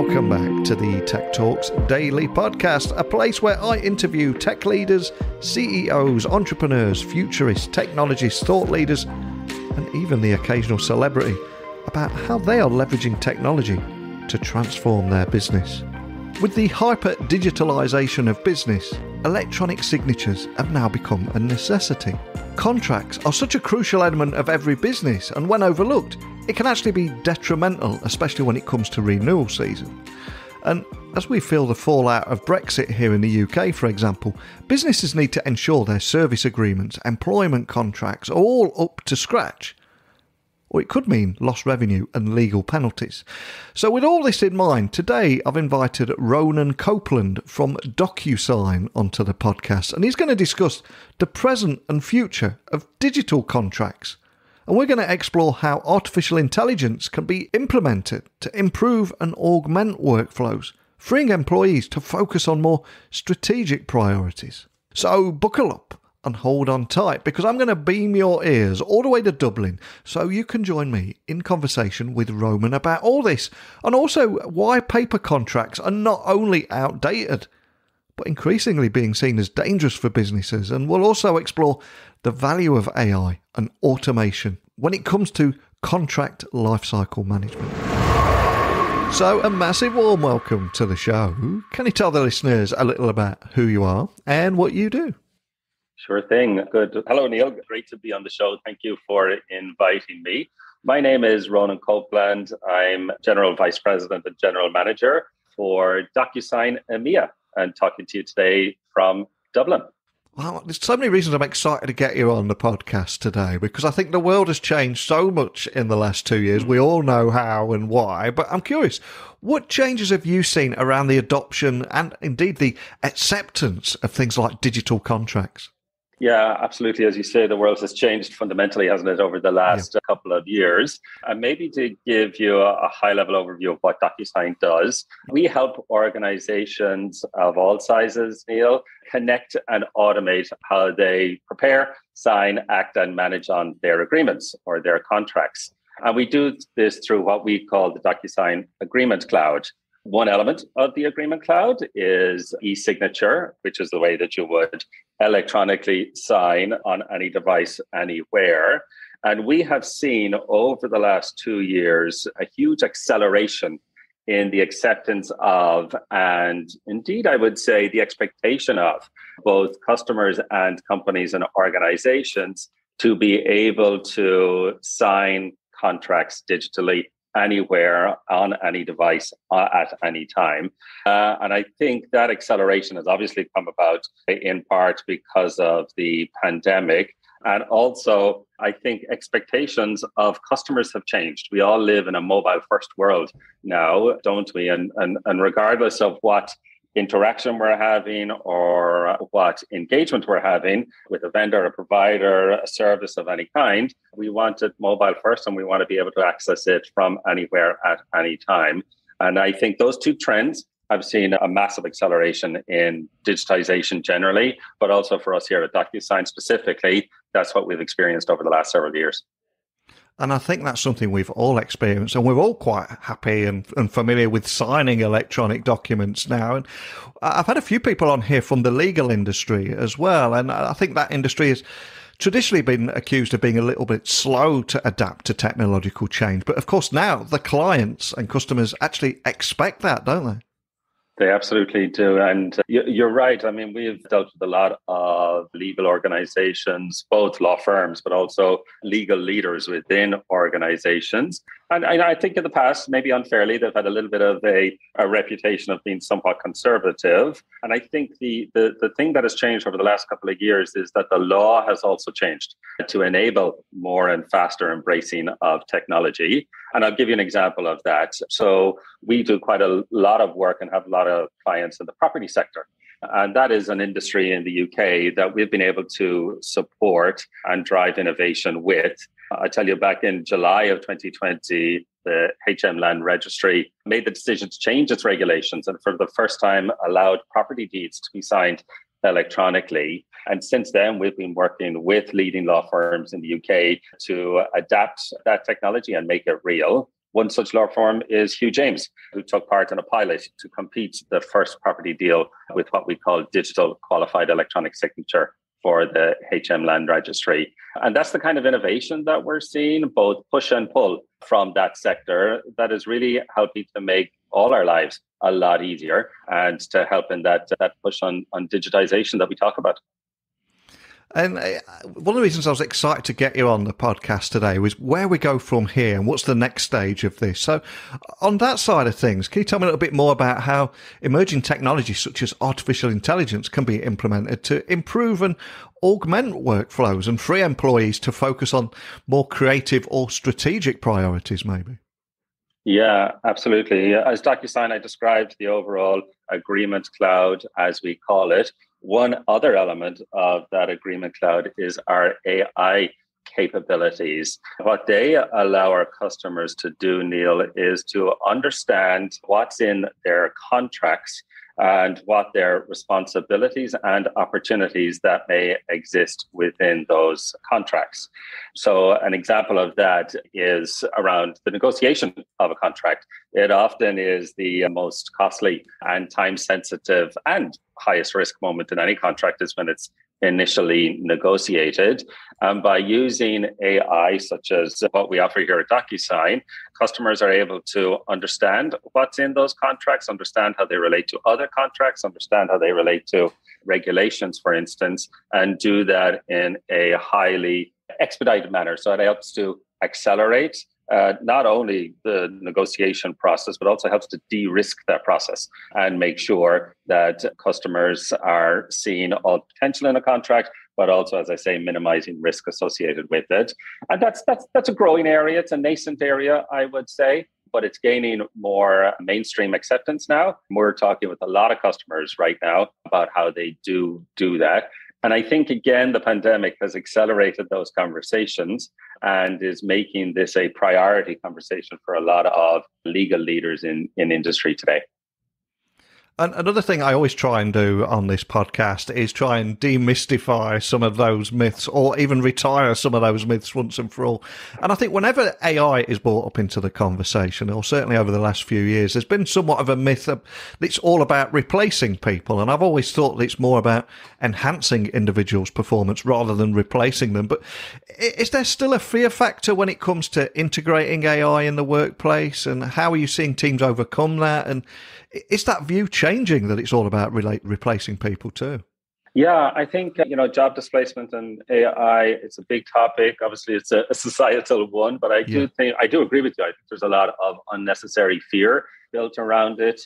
Welcome back to the Tech Talks Daily Podcast, a place where I interview tech leaders, CEOs, entrepreneurs, futurists, technologists, thought leaders, and even the occasional celebrity about how they are leveraging technology to transform their business. With the hyper-digitalisation of business, electronic signatures have now become a necessity. Contracts are such a crucial element of every business, and when overlooked, it can actually be detrimental, especially when it comes to renewal season. And as we feel the fallout of Brexit here in the UK, for example, businesses need to ensure their service agreements, employment contracts are all up to scratch. Or it could mean lost revenue and legal penalties. So with all this in mind, today I've invited Ronan Copeland from DocuSign onto the podcast, and he's going to discuss the present and future of digital contracts. And we're going to explore how artificial intelligence can be implemented to improve and augment workflows, freeing employees to focus on more strategic priorities. So buckle up and hold on tight, because I'm going to beam your ears all the way to Dublin so you can join me in conversation with Ronan about all this, and also why paper contracts are not only outdated, but increasingly being seen as dangerous for businesses. And we'll also explore the value of AI and automation when it comes to contract lifecycle management. So a massive warm welcome to the show. Can you tell the listeners a little about who you are and what you do? Sure thing. Good. Hello, Neil. Great to be on the show. Thank you for inviting me. My name is Ronan Copeland. I'm General Vice President and General Manager for DocuSign EMEA, and talking to you today from Dublin. Well, there's so many reasons I'm excited to get you on the podcast today, because I think the world has changed so much in the last 2 years. We all know how and why, but I'm curious, what changes have you seen around the adoption and indeed the acceptance of things like digital contracts? Yeah, absolutely. As you say, the world has changed fundamentally, hasn't it, over the last couple of years? And maybe to give you a high-level overview of what DocuSign does, we help organizations of all sizes, Neil, connect and automate how they prepare, sign, act, and manage on their agreements or their contracts. And we do this through what we call the DocuSign Agreement Cloud. One element of the Agreement Cloud is e-signature, which is the way that you would electronically sign on any device anywhere. And we have seen over the last 2 years a huge acceleration in the acceptance of, and indeed, I would say the expectation of, both customers and companies and organizations to be able to sign contracts digitally anywhere, on any device, at any time. And I think that acceleration has obviously come about in part because of the pandemic. And also, I think expectations of customers have changed. We all live in a mobile-first world now, don't we? And regardless of what interaction we're having or what engagement we're having with a vendor, a provider, a service of any kind, we want it mobile first, and we want to be able to access it from anywhere at any time. And I think those two trends have seen a massive acceleration in digitization generally, but also for us here at DocuSign specifically, that's what we've experienced over the last several years. And I think that's something we've all experienced, and we're all quite happy and familiar with signing electronic documents now. And I've had a few people on here from the legal industry as well, and I think that industry has traditionally been accused of being a little bit slow to adapt to technological change. But of course, now the clients and customers actually expect that, don't they? They absolutely do. And you're right. I mean, we've dealt with a lot of legal organizations, both law firms, but also legal leaders within organizations. And I think in the past, maybe unfairly, they've had a little bit of a reputation of being somewhat conservative. And I think the thing that has changed over the last couple of years is that the law has also changed to enable more and faster embracing of technology. And I'll give you an example of that. So we do quite a lot of work and have a lot of clients in the property sector. And that is an industry in the UK that we've been able to support and drive innovation with. I tell you, back in July of 2020, the HM Land Registry made the decision to change its regulations and for the first time allowed property deeds to be signed electronically. And since then, we've been working with leading law firms in the UK to adapt that technology and make it real. One such law firm is Hugh James, who took part in a pilot to complete the first property deal with what we call digital qualified electronic signature for the HM Land Registry. And that's the kind of innovation that we're seeing, both push and pull from that sector, that is really helping to make all our lives a lot easier and to help in that push on digitization that we talk about. And one of the reasons I was excited to get you on the podcast today was where we go from here and what's the next stage of this. So on that side of things, can you tell me a little bit more about how emerging technologies such as artificial intelligence can be implemented to improve and augment workflows and free employees to focus on more creative or strategic priorities, maybe? Yeah, absolutely. As DocuSign, I described the overall agreement cloud, as we call it. One other element of that agreement cloud is our AI capabilities. What they allow our customers to do, Neil, is to understand what's in their contracts and what their responsibilities and opportunities that may exist within those contracts. So an example of that is around the negotiation of a contract. It often is the most costly and time-sensitive and highest risk moment in any contract is when it's initially negotiated. And by using AI, such as what we offer here at DocuSign, customers are able to understand what's in those contracts, understand how they relate to other contracts, understand how they relate to regulations, for instance, and do that in a highly expedited manner. So it helps to accelerate not only the negotiation process, but also helps to de-risk that process and make sure that customers are seeing all potential in a contract, but also, as I say, minimizing risk associated with it. And that's a growing area. It's a nascent area, I would say, but it's gaining more mainstream acceptance now. We're talking with a lot of customers right now about how they do that. And I think, again, the pandemic has accelerated those conversations and is making this a priority conversation for a lot of legal leaders in industry today. And another thing I always try and do on this podcast is try and demystify some of those myths or even retire some of those myths once and for all. And I think whenever AI is brought up into the conversation, or certainly over the last few years, there's been somewhat of a myth that it's all about replacing people. And I've always thought that it's more about enhancing individuals' performance rather than replacing them. But is there still a fear factor when it comes to integrating AI in the workplace? And how are you seeing teams overcome that? And is that view changing that it's all about replacing people too? Yeah, I think, job displacement and AI, it's a big topic. Obviously, it's a societal one, but I do agree with you. I think there's a lot of unnecessary fear built around it.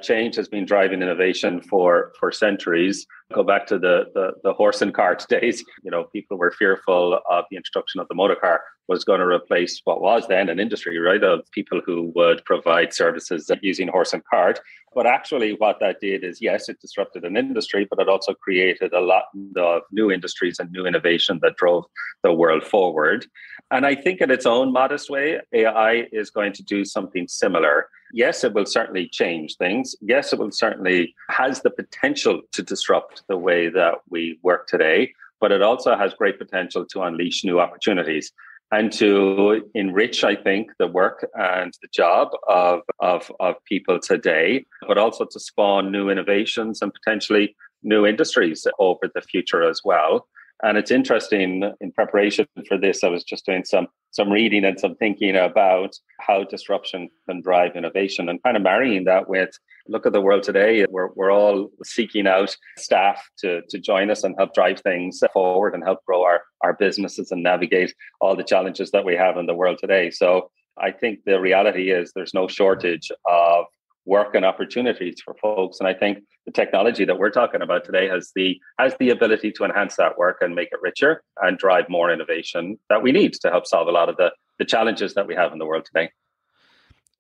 Change has been driving innovation for centuries. Go back to the horse and cart days. People were fearful of the introduction of the motor car was going to replace what was then an industry, right, of people who would provide services using horse and cart. But actually what that did is, yes, it disrupted an industry, but it also created a lot of new industries and new innovation that drove the world forward. And I think in its own modest way, AI is going to do something similar. Yes, it will certainly change things. Yes, it will certainly has the potential to disrupt the way that we work today, but it also has great potential to unleash new opportunities and to enrich, I think, the work and the job of people today, but also to spawn new innovations and potentially new industries over the future as well. And it's interesting, in preparation for this, I was just doing some reading and some thinking about how disruption can drive innovation and kind of marrying that with, look at the world today. We're all seeking out staff to join us and help drive things forward and help grow our businesses and navigate all the challenges that we have in the world today. So I think the reality is there's no shortage of work and opportunities for folks. And I think the technology that we're talking about today has the ability to enhance that work and make it richer and drive more innovation that we need to help solve a lot of the challenges that we have in the world today.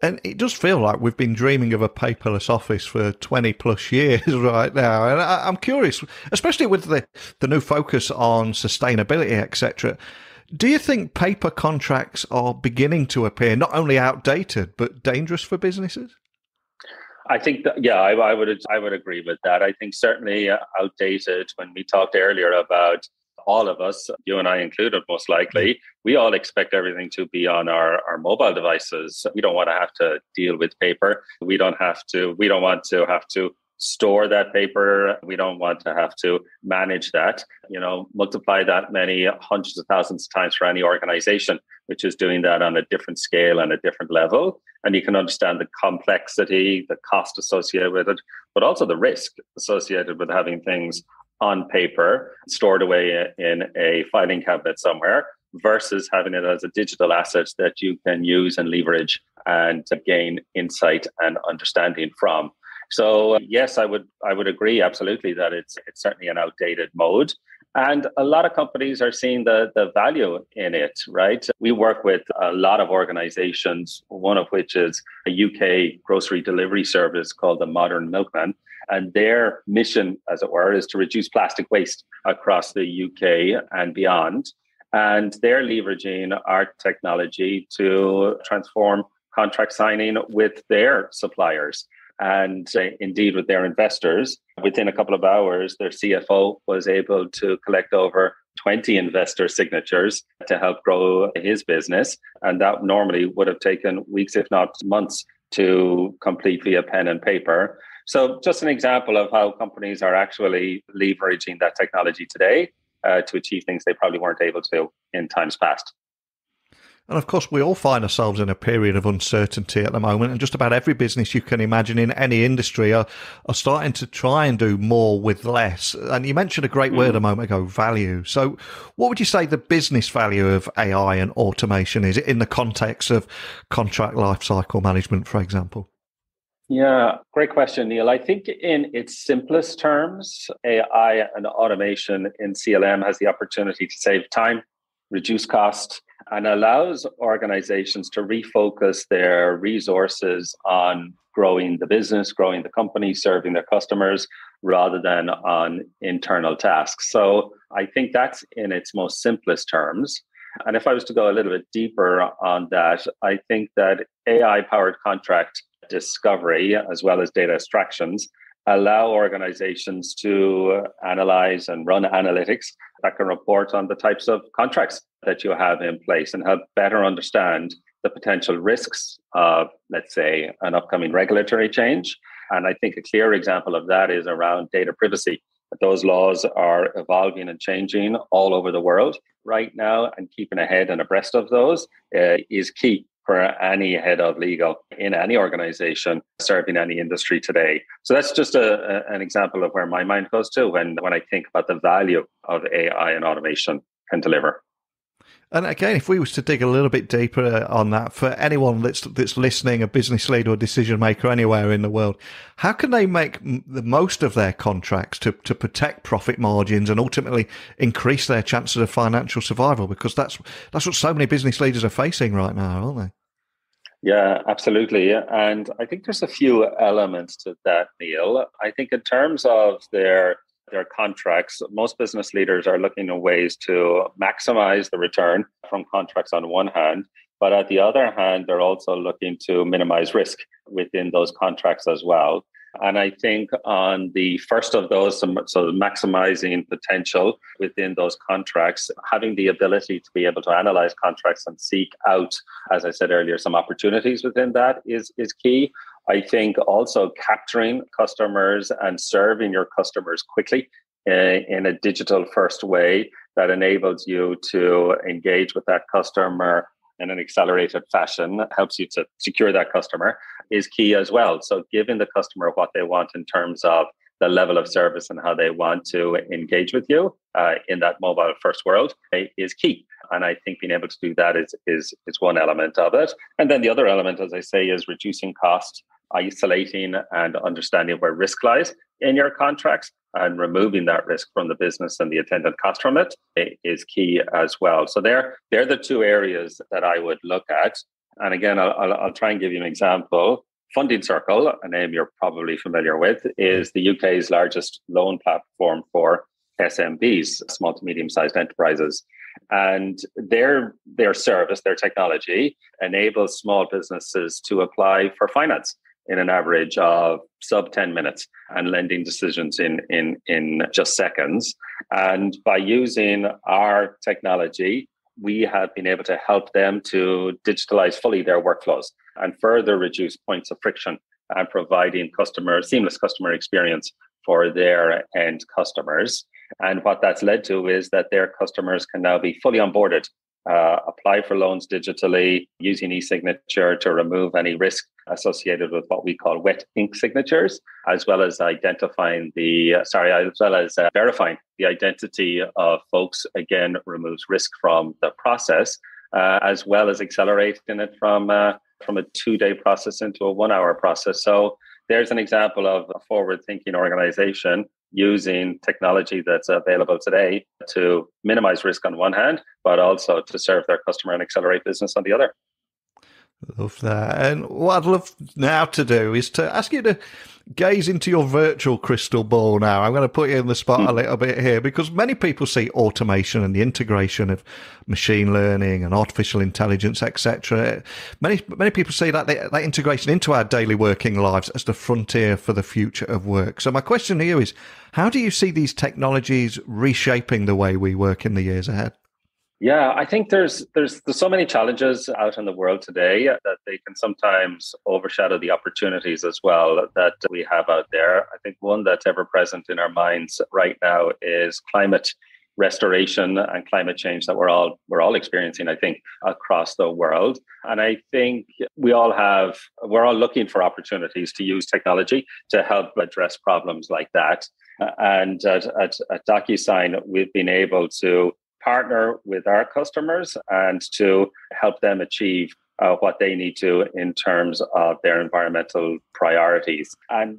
And it does feel like we've been dreaming of a paperless office for 20 plus years right now. And I'm curious, especially with the new focus on sustainability, etc. Do you think paper contracts are beginning to appear not only outdated, but dangerous for businesses? I think that, yeah, I would agree with that. I think certainly outdated when we talked earlier about all of us, you and I included, most likely, we all expect everything to be on our mobile devices. We don't want to have to deal with paper. We don't want to have to store that paper. We don't want to have to manage that. Multiply that many hundreds of thousands of times for any organization, which is doing that on a different scale and a different level. And you can understand the complexity, the cost associated with it, but also the risk associated with having things on paper stored away in a filing cabinet somewhere versus having it as a digital asset that you can use and leverage and gain insight and understanding from. So yes, I would agree absolutely that it's certainly an outdated mode. And a lot of companies are seeing the value in it, right? We work with a lot of organizations, one of which is a UK grocery delivery service called the Modern Milkman. And their mission, as it were, is to reduce plastic waste across the UK and beyond. And they're leveraging our technology to transform contract signing with their suppliers. And indeed, with their investors, within a couple of hours, their CFO was able to collect over 20 investor signatures to help grow his business. And that normally would have taken weeks, if not months, to complete via pen and paper. So just an example of how companies are actually leveraging that technology today to achieve things they probably weren't able to in times past. And of course, we all find ourselves in a period of uncertainty at the moment, and just about every business you can imagine in any industry are starting to try and do more with less. And you mentioned a great word a moment ago, value. So what would you say the business value of AI and automation is in the context of contract lifecycle management, for example? Yeah, great question, Neil. I think in its simplest terms, AI and automation in CLM has the opportunity to save time, reduce cost, and allows organizations to refocus their resources on growing the business, growing the company, serving their customers, rather than on internal tasks. So I think that's in its most simplest terms. And if I was to go a little bit deeper on that, I think that AI-powered contract discovery, as well as data extractions, allow organizations to analyze and run analytics that can report on the types of contracts that you have in place and help better understand the potential risks of, let's say, an upcoming regulatory change. And I think a clear example of that is around data privacy. Those laws are evolving and changing all over the world right now, and keeping ahead and abreast of those is key for any head of legal in any organization serving any industry today. So that's just an example of where my mind goes to when I think about the value of AI and automation can deliver. And again, if we was to dig a little bit deeper on that, for anyone that's listening, a business leader or decision maker anywhere in the world, how can they make the most of their contracts to protect profit margins and ultimately increase their chances of financial survival? Because that's what so many business leaders are facing right now, aren't they? Yeah, absolutely. And I think there's a few elements to that, Neil. I think in terms of their contracts, most business leaders are looking at ways to maximize the return from contracts on one hand, but at the other hand, they're also looking to minimize risk within those contracts as well. And I think on the first of those, so maximizing potential within those contracts, having the ability to be able to analyze contracts and seek out, as I said earlier, some opportunities within that is key. I think also capturing customers and serving your customers quickly in a digital first way that enables you to engage with that customer in an accelerated fashion, helps you to secure that customer, is key as well. So giving the customer what they want in terms of the level of service and how they want to engage with you in that mobile first world is key. And I think being able to do that is one element of it. And then the other element, as I say, is reducing cost, isolating and understanding where risk lies in your contracts, and removing that risk from the business and the attendant cost from it is key as well. So they're the two areas that I would look at. And again, I'll try and give you an example. Funding Circle, a name you're probably familiar with, is the UK's largest loan platform for SMBs, small to medium-sized enterprises. And their service, their technology, enables small businesses to apply for finance in an average of sub 10 minutes and lending decisions in just seconds. And by using our technology, we have been able to help them to digitalize fully their workflows and further reduce points of friction and providing seamless customer experience for their end customers. And what that's led to is that their customers can now be fully onboarded, apply for loans digitally using e-signature to remove any risk associated with what we call wet ink signatures, as well as verifying the identity of folks. Again, removes risk from the process, as well as accelerating it from a 2-day process into a 1-hour process. So there's an example of a forward-thinking organization using technology that's available today to minimize risk on one hand, but also to serve their customer and accelerate business on the other. Love that. And what I'd love now to do is to ask you to gaze into your virtual crystal ball now. I'm going to put you in the spot a little bit here, because many people see automation and the integration of machine learning and artificial intelligence, etc. Many people see that integration into our daily working lives as the frontier for the future of work. So my question to you is, how do you see these technologies reshaping the way we work in the years ahead? Yeah, I think there's so many challenges out in the world today that they can sometimes overshadow the opportunities as well that we have out there. I think one that's ever present in our minds right now is climate restoration and climate change that we're all experiencing, I think, across the world. And I think we're all looking for opportunities to use technology to help address problems like that. And at DocuSign, we've been able to partner with our customers and to help them achieve what they need to in terms of their environmental priorities. And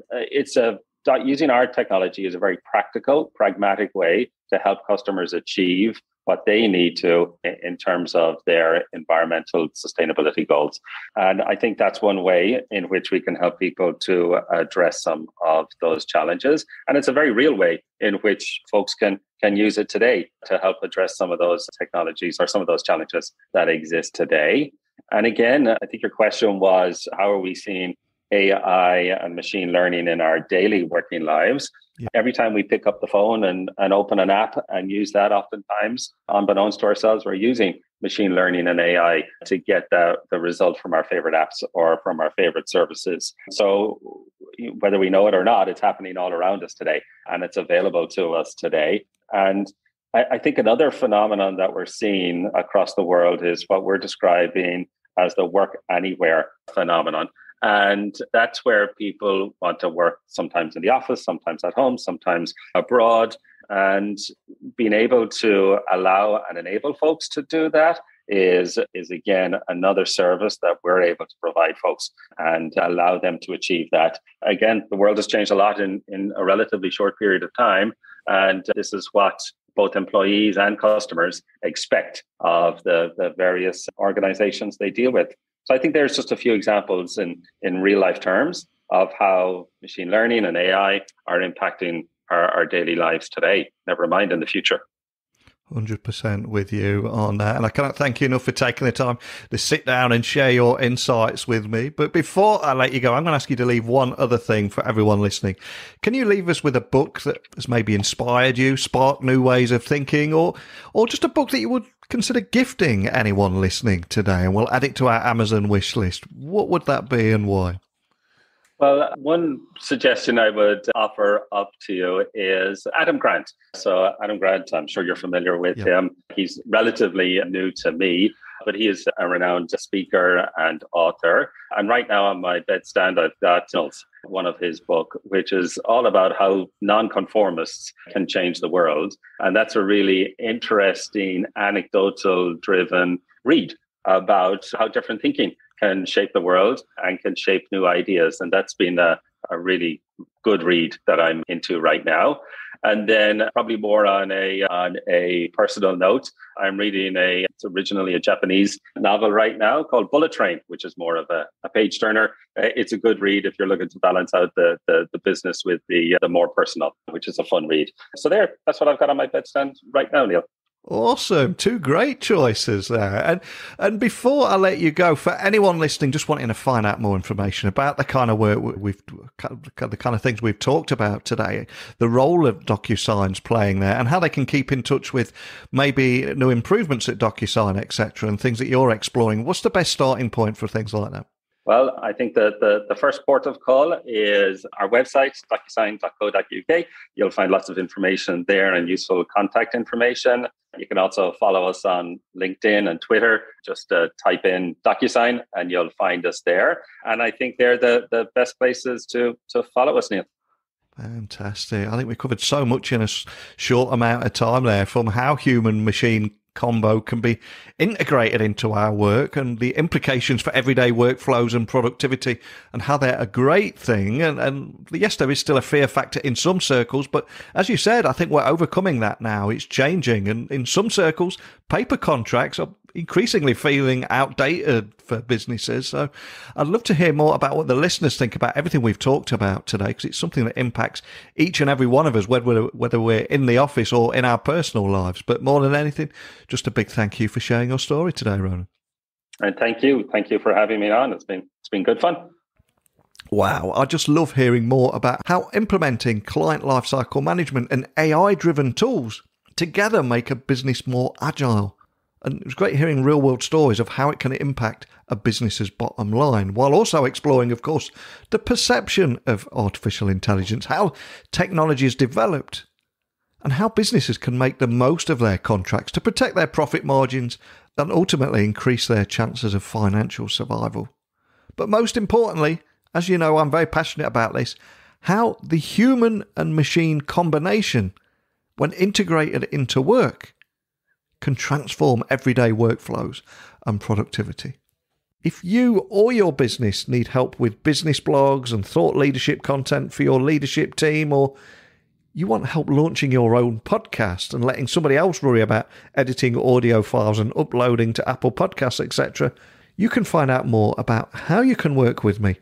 using our technology is a very practical, pragmatic way to help customers achieve what they need to in terms of their environmental sustainability goals. And I think that's one way in which we can help people to address some of those challenges. And it's a very real way in which folks can use it today to help address some of those technologies or some of those challenges that exist today. And again, I think your question was, how are we seeing AI and machine learning in our daily working lives? Yeah. Every time we pick up the phone and open an app and use that, oftentimes, unbeknownst to ourselves, we're using machine learning and AI to get the result from our favorite apps or from our favorite services. So whether we know it or not, it's happening all around us today, and it's available to us today. And I think another phenomenon that we're seeing across the world is what we're describing as the work anywhere phenomenon. And that's where people want to work, sometimes in the office, sometimes at home, sometimes abroad. And being able to allow and enable folks to do that is again another service that we're able to provide folks and allow them to achieve that. Again, the world has changed a lot in a relatively short period of time. And this is what both employees and customers expect of the various organizations they deal with. So I think there's just a few examples in real life terms of how machine learning and AI are impacting our daily lives today, never mind in the future. 100% with you on that. And I cannot thank you enough for taking the time to sit down and share your insights with me. But before I let you go, I'm going to ask you to leave one other thing for everyone listening. Can you leave us with a book that has maybe inspired you, sparked new ways of thinking, or just a book that you would consider gifting anyone listening today, and we'll add it to our Amazon wish list? What would that be and why? Well, one suggestion I would offer up to you is Adam Grant. So Adam Grant, I'm sure you're familiar with him. He's relatively new to me, but he is a renowned speaker and author. And right now on my bedstand, I've got one of his book, which is all about how nonconformists can change the world. And that's a really interesting, anecdotal-driven read about how different thinking can shape the world and can shape new ideas. And that's been a really good read that I'm into right now. And then probably more on a personal note, I'm reading it's originally a Japanese novel right now called Bullet Train, which is more of a page turner. It's a good read if you're looking to balance out the business with the more personal, which is a fun read. So that's what I've got on my bedstand right now, Neil. Awesome. Two great choices there. And before I let you go, for anyone listening just wanting to find out more information about the kind of work the kind of things we've talked about today, the role of DocuSign's playing there, and how they can keep in touch with maybe new improvements at DocuSign, etc., and things that you're exploring, what's the best starting point for things like that? Well, I think that the first port of call is our website, docusign.co.uk. You'll find lots of information there and useful contact information. You can also follow us on LinkedIn and Twitter. Just type in DocuSign and you'll find us there. And I think they're the best places to follow us, Neil. Fantastic. I think we covered so much in a short amount of time there, from how human-machine combo can be integrated into our work and the implications for everyday workflows and productivity, and how they're a great thing. And yes, there is still a fear factor in some circles, but as you said, I think we're overcoming that now. It's changing, and in some circles, paper contracts are increasingly feeling outdated for businesses. So I'd love to hear more about what the listeners think about everything we've talked about today, because it's something that impacts each and every one of us, whether we're in the office or in our personal lives. But more than anything, just a big thank you for sharing your story today, Ronan. And thank you for having me on. It's been good fun. Wow, I just love hearing more about how implementing client lifecycle management and AI-driven tools together make a business more agile. And it was great hearing real-world stories of how it can impact a business's bottom line, while also exploring, of course, the perception of artificial intelligence, how technology is developed, and how businesses can make the most of their contracts to protect their profit margins and ultimately increase their chances of financial survival. But most importantly, as you know, I'm very passionate about this, how the human and machine combination, when integrated into work, can transform everyday workflows and productivity. If you or your business need help with business blogs and thought leadership content for your leadership team, or you want help launching your own podcast and letting somebody else worry about editing audio files and uploading to Apple Podcasts, etc., you can find out more about how you can work with me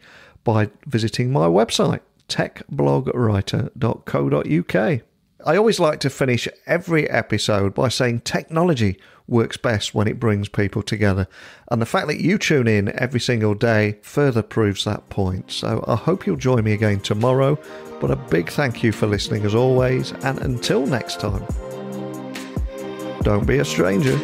by visiting my website, techblogwriter.co.uk. I always like to finish every episode by saying technology works best when it brings people together. And the fact that you tune in every single day further proves that point. So I hope you'll join me again tomorrow. But a big thank you for listening as always. And until next time, don't be a stranger.